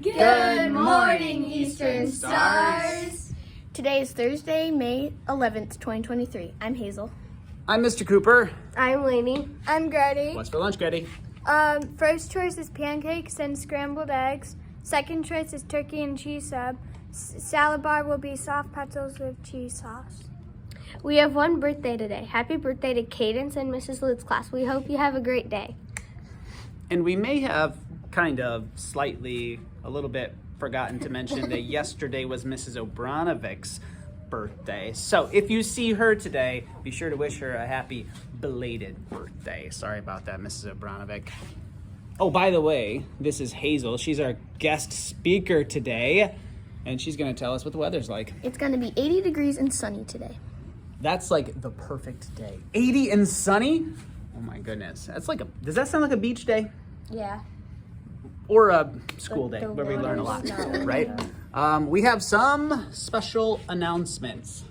Good morning, Eastern Stars! Today is Thursday, May 11th, 2023. I'm Hazel. I'm Mr. Cooper. I'm Lainey. I'm Grady. What's for lunch, Grady? First choice is pancakes and scrambled eggs. Second choice is turkey and cheese sub. Salad bar will be soft pretzels with cheese sauce. We have one birthday today. Happy birthday to Cadence and Mrs. Lutz's class. We hope you have a great day. And we may have kind of slightly, a little bit forgotten to mention that yesterday was Mrs. Obranovic's birthday. So if you see her today, be sure to wish her a happy belated birthday. Sorry about that, Mrs. Obranovic. Oh, by the way, this is Hazel. She's our guest speaker today, and she's going to tell us what the weather's like. It's going to be 80 degrees and sunny today. That's like the perfect day. 80 and sunny? Oh my goodness. That's like does that sound like a beach day? Yeah. Or a school day The where we learn a lot, water's right? We have some special announcements.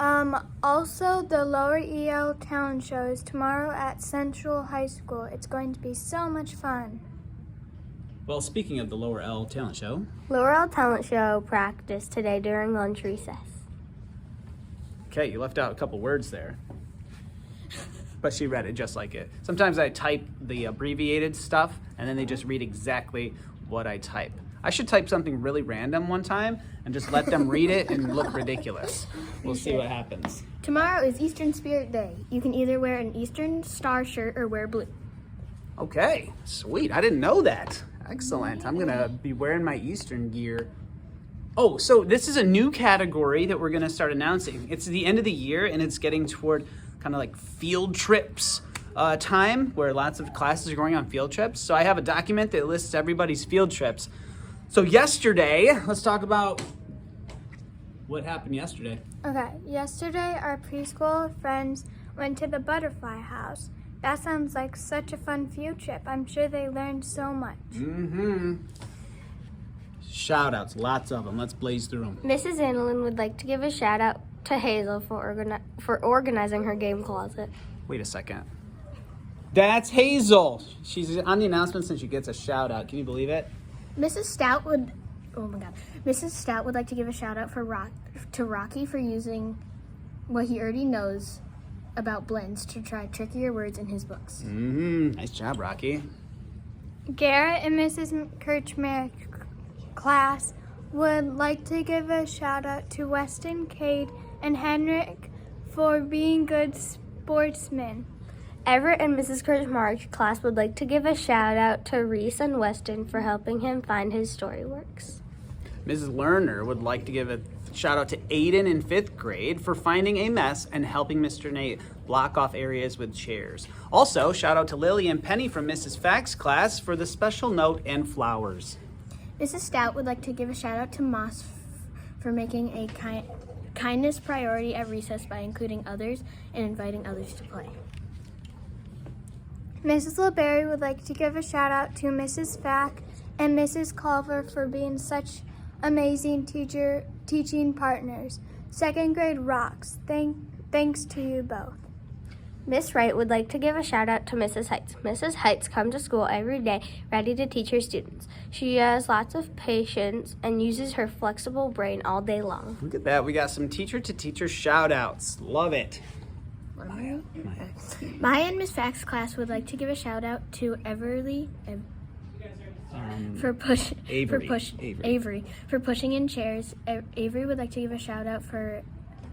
Also, the Lower EL Talent Show is tomorrow at Central High School. It's going to be so much fun. Well, speaking of the Lower L Talent Show. Lower L Talent Show practice today during lunch recess. Okay, you left out a couple words there. But she read it just like it. Sometimes I type the abbreviated stuff, and then they just read exactly what I type. I should type something really random one time and just let them read it and look ridiculous. We'll see what happens. Tomorrow is Eastern Spirit Day. You can either wear an Eastern Star shirt or wear blue. Okay, sweet. I didn't know that. Excellent. I'm going to be wearing my Eastern gear. Oh, so this is a new category that we're going to start announcing. It's the end of the year, and it's getting toward kind of like field trips time, where lots of classes are going on field trips. So I have a document that lists everybody's field trips. So yesterday, let's talk about what happened yesterday. Okay, yesterday our preschool friends went to the Butterfly House. That sounds like such a fun field trip. I'm sure they learned so much. Shout outs, lots of them. Let's blaze through them. Mrs. Annalyn would like to give a shout out to Hazel for organizing her game closet. Wait a second. That's Hazel. She's on the announcements and she gets a shout out. Can you believe it? Mrs. Stout would like to give a shout out to Rocky for using what he already knows about blends to try trickier words in his books. Nice job, Rocky. Garrett and Mrs. Kirchmer's class would like to give a shout out to Weston, Cade, and Henrik for being good sportsmen. Everett and Mrs. Kirchmark's class would like to give a shout out to Reese and Weston for helping him find his storyworks. Mrs. Lerner would like to give a shout out to Aiden in 5th grade for finding a mess and helping Mr. Nate block off areas with chairs. Also, shout out to Lily and Penny from Mrs. Fack's class for the special note and flowers. Mrs. Stout would like to give a shout out to Moss for making a kindness priority at recess by including others and inviting others to play. Mrs. LeBerry would like to give a shout out to Mrs. Fack and Mrs. Culver for being such amazing teaching partners. 2nd grade rocks. Thanks to you both. Miss Wright would like to give a shout out to Mrs. Heights. Mrs. Heights comes to school every day ready to teach her students. She has lots of patience and uses her flexible brain all day long. Look at that. We got some teacher-to-teacher shout outs. Love it. Maya and Miss Fack's class would like to give a shout out to Avery for pushing in chairs. Avery would like to give a shout out for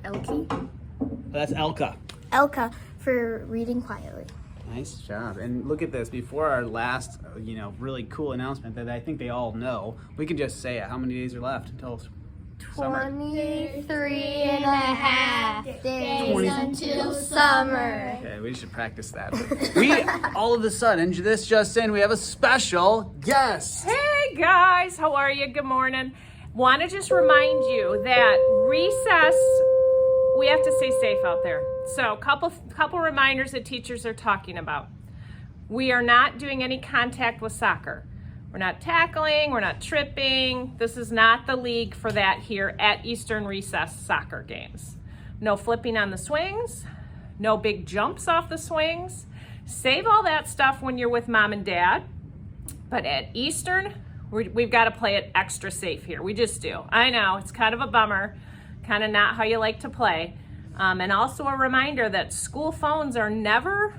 That's Elka. Elka for reading quietly. Nice job. And look at this. Before our last, really cool announcement that I think they all know, we can just say it. How many days are left until summer? 23 and a half days until summer. Okay, we should practice that. We, all of a sudden, this just in, we have a special guest. Hey guys, how are you? Good morning. Want to just remind you that recess, we have to stay safe out there. So couple reminders that teachers are talking about. We are not doing any contact with soccer. We're not tackling, we're not tripping. This is not the league for that here at Eastern Recess soccer games. No flipping on the swings, no big jumps off the swings. Save all that stuff when you're with mom and dad. But at Eastern, We've got to play it extra safe here. We just do. I know, it's kind of a bummer, kind of not how you like to play. And also a reminder that school phones are never,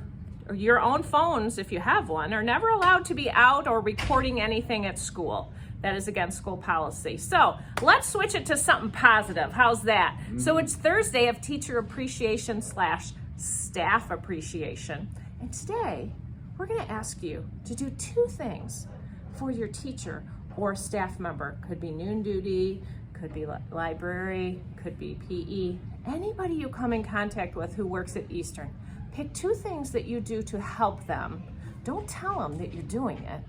or your own phones, if you have one, are never allowed to be out or recording anything at school. That is against school policy. So let's switch it to something positive. How's that? So it's Thursday of Teacher Appreciation / Staff Appreciation. And today, we're gonna ask you to do 2 things for your teacher or staff member. Could be noon duty, could be library, could be PE. Anybody you come in contact with who works at Eastern, pick 2 things that you do to help them. Don't tell them that you're doing it.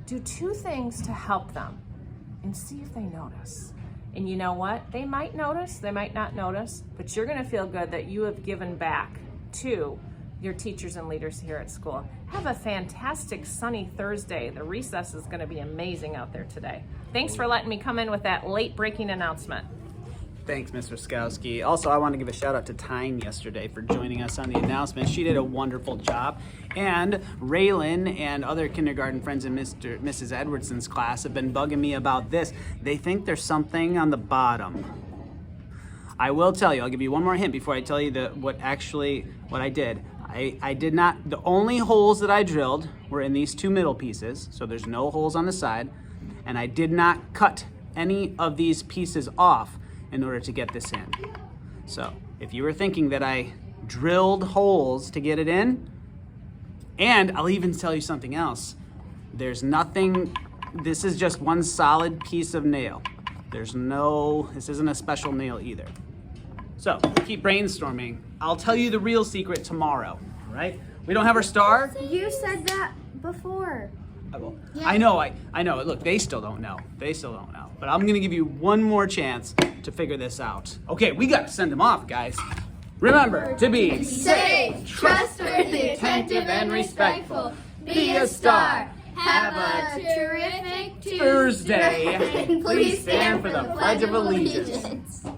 Do 2 things to help them and see if they notice. And you know what? They might notice, they might not notice, but you're gonna feel good that you have given back to your teachers and leaders here at school. Have a fantastic sunny Thursday. The recess is gonna be amazing out there today. Thanks for letting me come in with that late breaking announcement. Thanks, Mr. Skowski. Also, I want to give a shout out to Tyne yesterday for joining us on the announcement. She did a wonderful job. And Raylan and other kindergarten friends in Mrs. Edwardson's class have been bugging me about this. They think there's something on the bottom. I will tell you, I'll give you one more hint before I tell you what I did. I did not, the only holes that I drilled were in these 2 middle pieces, so there's no holes on the side, and I did not cut any of these pieces off in order to get this in. So if you were thinking that I drilled holes to get it in, and I'll even tell you something else, there's nothing, this is just one solid piece of nail. This isn't a special nail either. So keep brainstorming. I'll tell you the real secret tomorrow, all right? We don't have our star? You said that before. I know. Look, they still don't know. But I'm gonna give you one more chance to figure this out. Okay, we got to send them off, guys. Remember to be Safe, trustworthy, attentive, and respectful. Be a star. Have a terrific Thursday. And please stand for the Pledge of Allegiance.